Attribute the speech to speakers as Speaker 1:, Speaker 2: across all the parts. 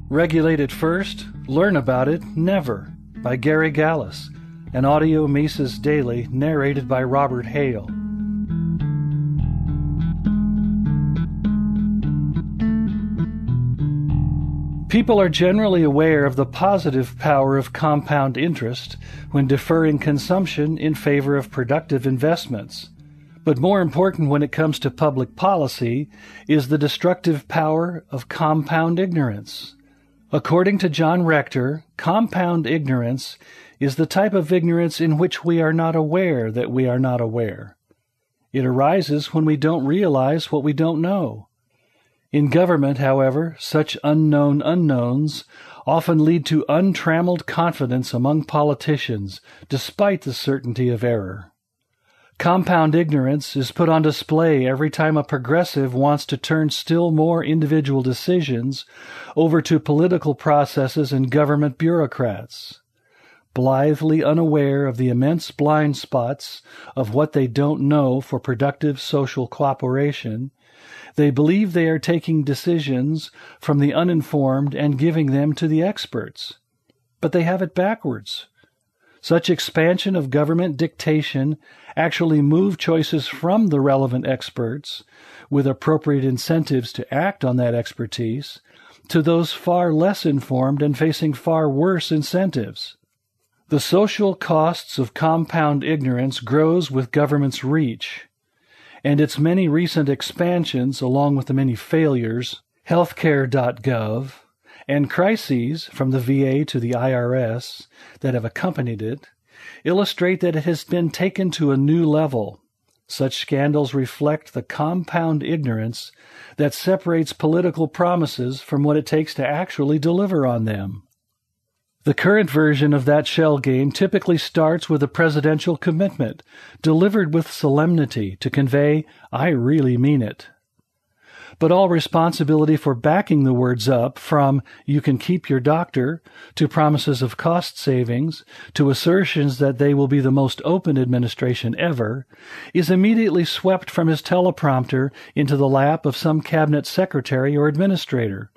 Speaker 1: Regulate it first, learn about it never, by Gary Gallus, an audio Mises Daily narrated by Robert Hale. People are generally aware of the positive power of compound interest when deferring consumption in favor of productive investments. But more important when it comes to public policy is the destructive power of compound ignorance. According to John Rector, compound ignorance is the type of ignorance in which we are not aware that we are not aware. It arises when we don't realize what we don't know. In government, however, such unknown unknowns often lead to untrammeled confidence among politicians, despite the certainty of error. Compound ignorance is put on display every time a progressive wants to turn still more individual decisions over to political processes and government bureaucrats. Blithely unaware of the immense blind spots of what they don't know for productive social cooperation, they believe they are taking decisions from the uninformed and giving them to the experts. But they have it backwards. Such expansion of government dictation actually move choices from the relevant experts, with appropriate incentives to act on that expertise, to those far less informed and facing far worse incentives. The social costs of compound ignorance grows with government's reach, and its many recent expansions, along with the many failures, healthcare.gov, and crises from the VA to the IRS that have accompanied it, illustrate that it has been taken to a new level. Such scandals reflect the compound ignorance that separates political promises from what it takes to actually deliver on them. The current version of that shell game typically starts with a presidential commitment, delivered with solemnity to convey, "I really mean it." But all responsibility for backing the words up, from "you can keep your doctor," to promises of cost savings, to assertions that they will be the most open administration ever, is immediately swept from his teleprompter into the lap of some cabinet secretary or administrator.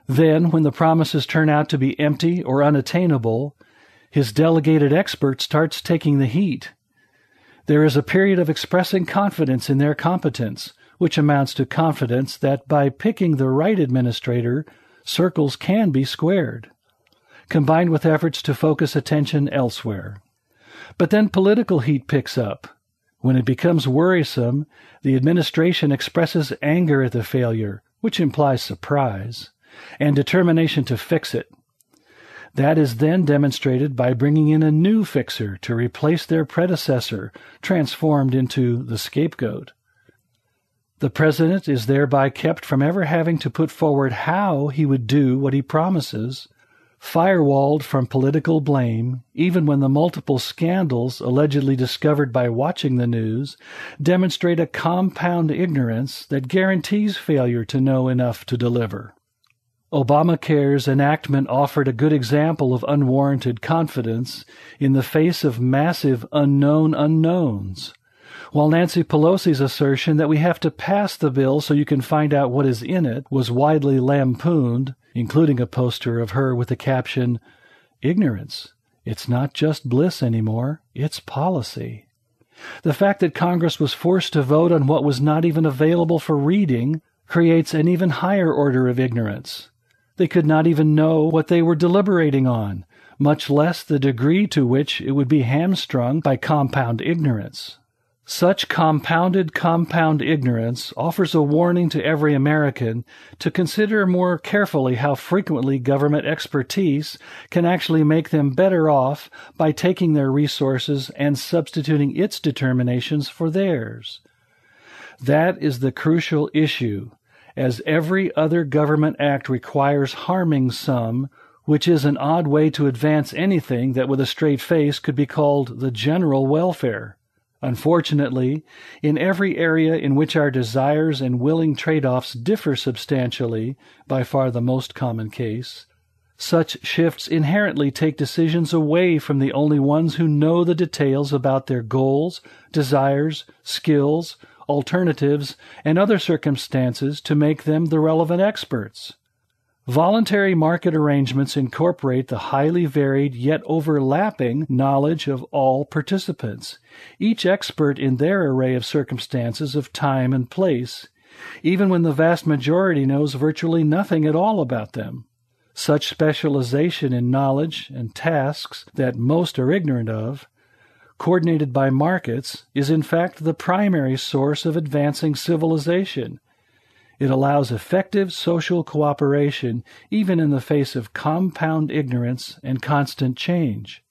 Speaker 1: Then, when the promises turn out to be empty or unattainable, his delegated expert starts taking the heat. There is a period of expressing confidence in their competence, which amounts to confidence that by picking the right administrator, circles can be squared, combined with efforts to focus attention elsewhere. But then political heat picks up. When it becomes worrisome, the administration expresses anger at the failure, which implies surprise, and determination to fix it. That is then demonstrated by bringing in a new fixer to replace their predecessor, transformed into the scapegoat. The president is thereby kept from ever having to put forward how he would do what he promises, firewalled from political blame, even when the multiple scandals allegedly discovered by watching the news demonstrate a compound ignorance that guarantees failure to know enough to deliver. Obamacare's enactment offered a good example of unwarranted confidence in the face of massive unknown unknowns. While Nancy Pelosi's assertion that we have to pass the bill so you can find out what is in it was widely lampooned, including a poster of her with the caption, "Ignorance. It's not just bliss anymore, it's policy." The fact that Congress was forced to vote on what was not even available for reading creates an even higher order of ignorance. They could not even know what they were deliberating on, much less the degree to which it would be hamstrung by compound ignorance. Such compound ignorance offers a warning to every American to consider more carefully how frequently government expertise can actually make them better off by taking their resources and substituting its determinations for theirs. That is the crucial issue, as every other government act requires harming some, which is an odd way to advance anything that with a straight face could be called the general welfare. Unfortunately, in every area in which our desires and willing trade-offs differ substantially, by far the most common case, such shifts inherently take decisions away from the only ones who know the details about their goals, desires, skills, alternatives, and other circumstances to make them the relevant experts. Voluntary market arrangements incorporate the highly varied yet overlapping knowledge of all participants, each expert in their array of circumstances of time and place, even when the vast majority knows virtually nothing at all about them. Such specialization in knowledge and tasks that most are ignorant of, coordinated by markets, is in fact the primary source of advancing civilization. It allows effective social cooperation even in the face of compound ignorance and constant change.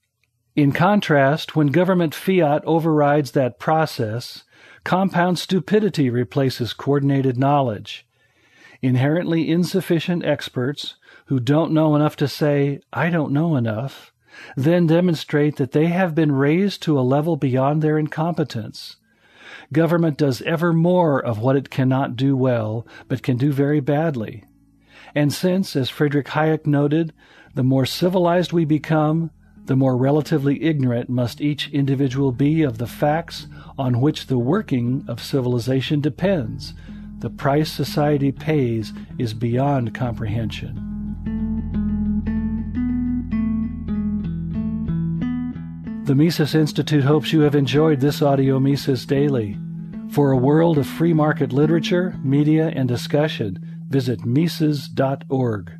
Speaker 1: In contrast, when government fiat overrides that process, compound stupidity replaces coordinated knowledge. Inherently insufficient experts who don't know enough to say, "I don't know enough," then demonstrate that they have been raised to a level beyond their incompetence. Government does ever more of what it cannot do well, but can do very badly. And since, as Friedrich Hayek noted, the more civilized we become, the more relatively ignorant must each individual be of the facts on which the working of civilization depends, the price society pays is beyond comprehension. The Mises Institute hopes you have enjoyed this audio Mises Daily. For a world of free market literature, media, and discussion, visit Mises.org.